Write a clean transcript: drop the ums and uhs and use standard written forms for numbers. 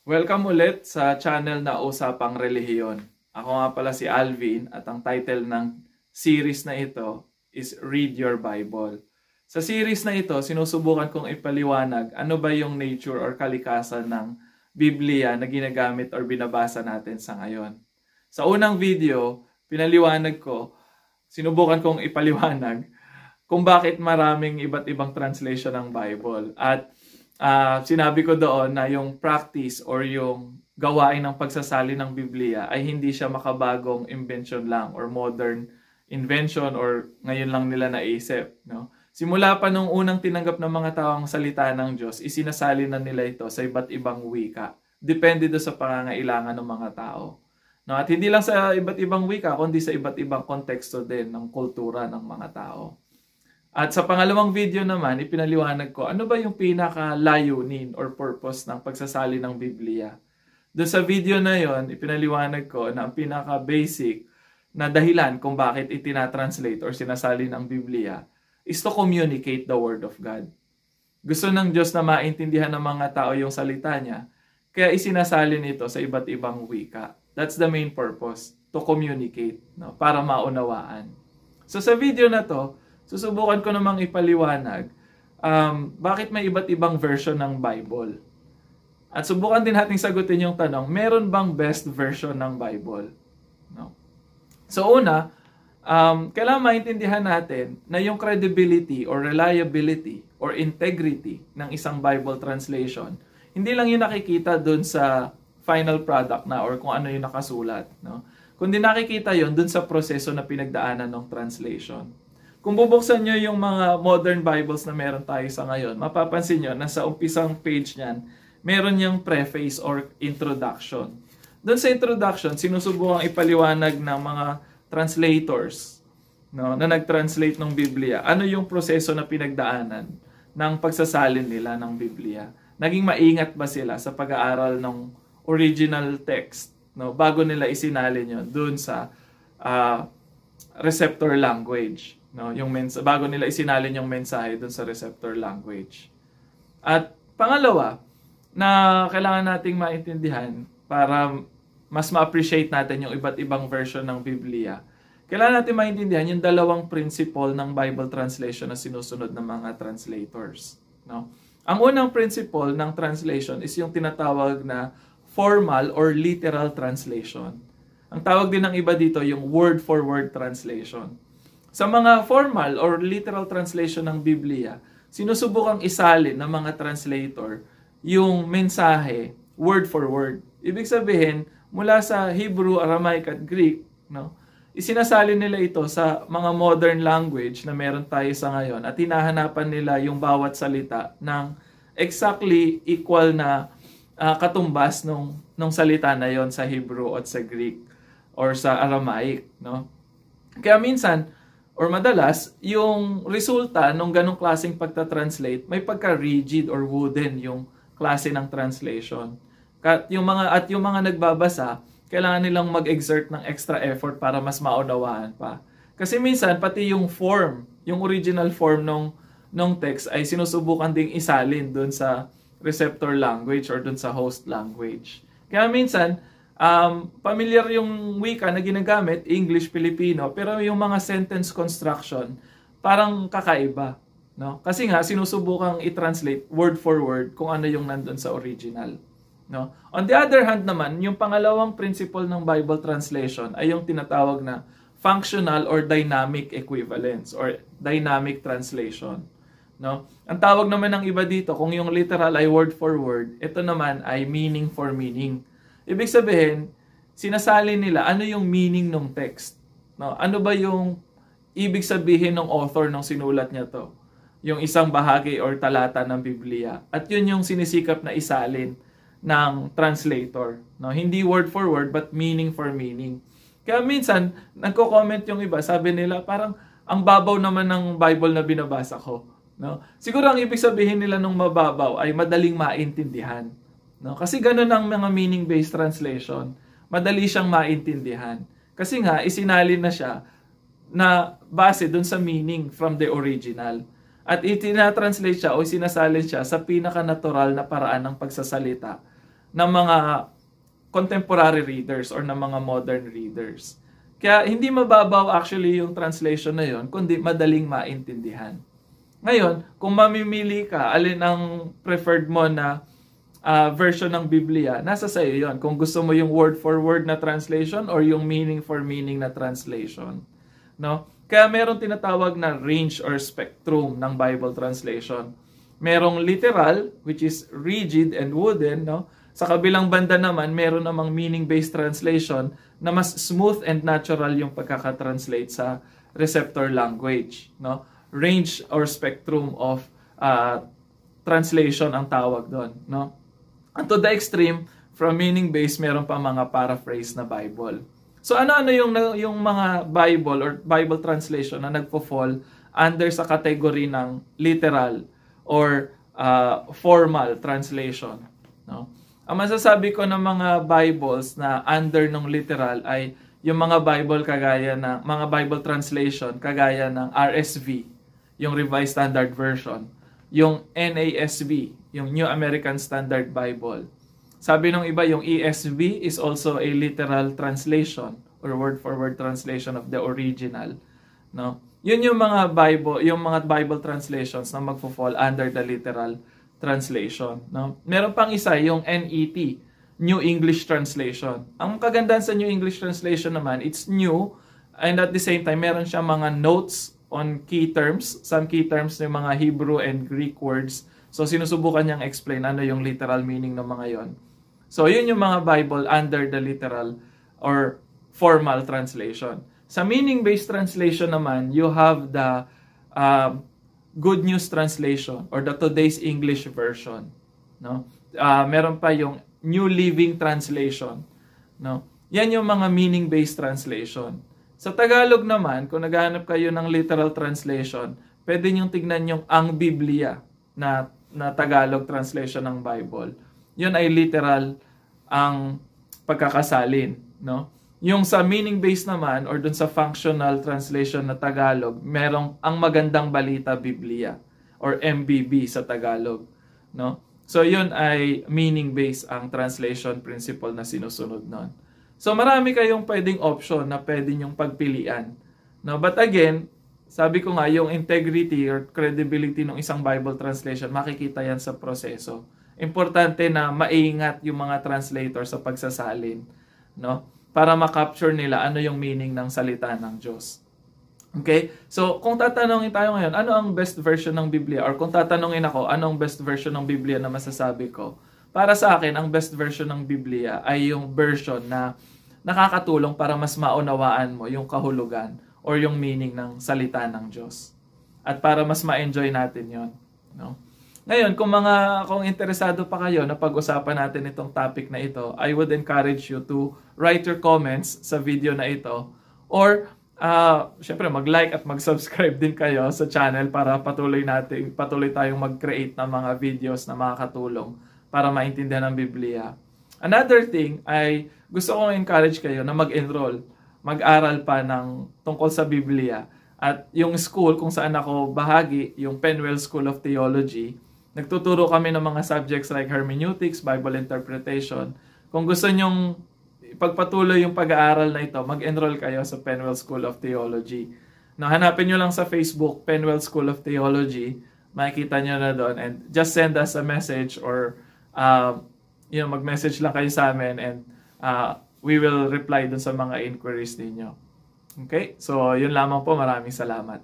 Welcome ulit sa channel na Usapang Relihiyon. Ako nga pala si Alvin at ang title ng series na ito is Read Your Bible. Sa series na ito, sinusubukan kong ipaliwanag ano ba yung nature or kalikasan ng Biblia na ginagamit or binabasa natin sa ngayon. Sa unang video, sinubukan kong ipaliwanag kung bakit maraming iba't ibang translation ng Bible. At sinabi ko doon na yung practice or yung gawain ng pagsasali ng Biblia ay hindi siya makabagong invention lang or modern invention or ngayon lang nila naisip. No? Simula pa nung unang tinanggap ng mga tao ang salita ng Diyos, isinasali na nila ito sa iba't ibang wika. Depende doon sa pangangailangan ng mga tao. No? At hindi lang sa iba't ibang wika, kundi sa iba't ibang konteksto din ng kultura ng mga tao. At sa pangalawang video naman, ipinaliwanag ko ano ba yung pinaka-layunin or purpose ng pagsasali ng Biblia. Doon sa video na yon, ipinaliwanag ko na ang pinaka-basic na dahilan kung bakit itinatranslate or sinasali ng Biblia is to communicate the Word of God. Gusto ng Diyos na maintindihan ng mga tao yung salita niya, kaya isinasali nito sa iba't ibang wika. That's the main purpose, to communicate, no? Para maunawaan. So sa video na to, susubukan ko namang ipaliwanag bakit may iba't ibang version ng Bible. At subukan din nating sagutin yung tanong, meron bang best version ng Bible? No? So una, kailangan maintindihan natin na yung credibility or reliability or integrity ng isang Bible translation, hindi lang yung nakikita dun sa final product na or kung ano yung nakasulat. No? Kundi nakikita yon dun sa proseso na pinagdaanan ng translation. Kung bubuksan nyo yung mga modern Bibles na meron tayo sa ngayon, mapapansin nyo na sa umpisang page niyan, meron yung preface or introduction. Doon sa introduction, sinusubukang ipaliwanag ng mga translators, no, na nag-translate ng Biblia. Ano yung proseso na pinagdaanan ng pagsasalin nila ng Biblia? Naging maingat ba sila sa pag-aaral ng original text, no, bago nila isinalin yun doon sa receptor language? No, yung bago nila isinalin yung mensahe dun sa receptor language. At pangalawa, na kailangan nating maintindihan para mas ma-appreciate natin yung iba't ibang version ng Biblia. Kailangan natin maintindihan yung dalawang principle ng Bible translation na sinusunod ng mga translators. No? Ang unang principle ng translation is yung tinatawag na formal or literal translation. Ang tawag din ng iba dito yung word-for-word translation. Sa mga formal or literal translation ng Biblia, sinusubukang isalin ng mga translator yung mensahe word for word. Ibig sabihin, mula sa Hebrew, Aramaic at Greek, no, isinasalin nila ito sa mga modern language na meron tayo sa ngayon at hinahanapan nila yung bawat salita ng exactly equal na katumbas nung salita na yon sa Hebrew at sa Greek or sa Aramaic. No? Kaya minsan, or madalas, yung resulta ng ganong klaseng pagta-translate, may pagka-rigid or wooden yung klase ng translation. Yung mga nagbabasa, kailangan nilang mag-exert ng extra effort para mas maunawaan pa. Kasi minsan, pati yung form, yung original form ng text ay sinusubukan ding isalin dun sa receptor language or dun sa host language. Kaya minsan, familiar yung wika na ginagamit, English, Filipino, pero yung mga sentence construction, parang kakaiba. No? Kasi nga, sinusubukang i-translate word for word kung ano yung nandun sa original. No? On the other hand naman, yung pangalawang principle ng Bible translation ay yung tinatawag na functional or dynamic equivalence or dynamic translation. No? Ang tawag naman ng iba dito, kung yung literal ay word for word, ito naman ay meaning for meaning. Ibig sabihin, sinasali nila ano yung meaning ng text. No? Ano ba yung ibig sabihin ng author nung sinulat niya to? Yung isang bahagi or talata ng Biblia. At yun yung sinisikap na isalin ng translator. No? Hindi word for word, but meaning for meaning. Kaya minsan, nagko-comment yung iba, sabi nila, parang ang babaw naman ng Bible na binabasa ko. No? Siguro ang ibig sabihin nila nung mababaw ay madaling maintindihan. No? Kasi ganun ang mga meaning-based translation. Madali siyang maintindihan. Kasi nga, isinalin na siya na base dun sa meaning from the original. At itinatranslate siya o sinasalin siya sa pinaka-natural na paraan ng pagsasalita ng mga contemporary readers or ng mga modern readers. Kaya hindi mababaw actually yung translation na yon, kundi madaling maintindihan. Ngayon, kung mamimili ka, alin ang preferred mo na version ng Biblia, nasa sa'yo yon. Kung gusto mo yung word for word na translation or yung meaning for meaning na translation. No? Kaya meron tinatawag na range or spectrum ng Bible translation. Merong literal, which is rigid and wooden, no? Sa kabilang banda naman, meron namang meaning-based translation na mas smooth and natural yung pagkakatranslate sa receptor language. No? Range or spectrum of translation ang tawag doon. No? And to the extreme, from meaning-based, meron pa mga paraphrase na Bible. So ano-ano yung mga Bible or Bible translation na nagpo-fall under sa category ng literal or formal translation. No? Ang masasabi ko ng mga Bibles na under ng literal ay yung mga Bible kagaya ng mga Bible translation kagaya ng RSV, yung Revised Standard Version, yung NASB, yung New American Standard Bible. Sabi ng iba, yung ESV is also a literal translation or word for word translation of the original, no? Yun yung mga Bible translations na magfo-fall under the literal translation, no? Meron pang isa, yung NET, New English Translation. Ang kagandahan sa New English Translation naman, it's new and at the same time meron siya mga notes on key terms, some key terms ng mga Hebrew and Greek words. So sinusubukan niyang explain ano yung literal meaning ng mga yon. So yun yung mga Bible under the literal or formal translation. Sa meaning-based translation naman, you have the Good News Translation or the Today's English Version, no? Meron pa yung New Living Translation, no? Yan yung mga meaning-based translation. Sa Tagalog naman, kung naghahanap kayo ng literal translation, pwede niyong tignan yung Ang Biblia na Tagalog translation ng Bible. Yun ay literal ang pagkakasalin, no? Yung sa meaning-based naman or dun sa functional translation na Tagalog, merong Ang Magandang Balita Biblia or MBB sa Tagalog, no? So yun ay meaning-based ang translation principle na sinusunod nun. So marami kayong pwedeng option na pwede nyong pagpilian, no? But again, sabi ko nga, yung integrity or credibility ng isang Bible translation, makikita yan sa proseso. Importante na maingat yung mga translator sa pagsasalin, no? Para ma-capture nila ano yung meaning ng salita ng Diyos. Okay? So, kung tatanungin tayo ngayon, ano ang best version ng Biblia? Or kung tatanungin ako, ano ang best version ng Biblia na masasabi ko? Para sa akin, ang best version ng Biblia ay yung version na nakakatulong para mas maunawaan mo yung kahulugan or yung meaning ng salita ng Diyos. At para mas ma-enjoy natin yon, no? Ngayon, kung interesado pa kayo na pag-usapan natin itong topic na ito, I would encourage you to write your comments sa video na ito. Or, syempre, mag-like at mag-subscribe din kayo sa channel para patuloy tayong mag-create ng mga videos na makakatulong para maintindihan ang Biblia. Another thing ay gusto kong encourage kayo na mag-enroll, mag-aral pa tungkol sa Biblia. At yung school kung saan ako bahagi, yung Penwell School of Theology, nagtuturo kami ng mga subjects like hermeneutics, Bible interpretation. Kung gusto nyong ipagpatuloy yung pag-aaral na ito, mag-enroll kayo sa Penwell School of Theology. Hanapin nyo lang sa Facebook, Penwell School of Theology. Makikita nyo na doon. And just send us a message or mag-message lang kayo sa amin and we will reply dun sa mga inquiries ninyo. Okay? So, yun lamang po. Maraming salamat.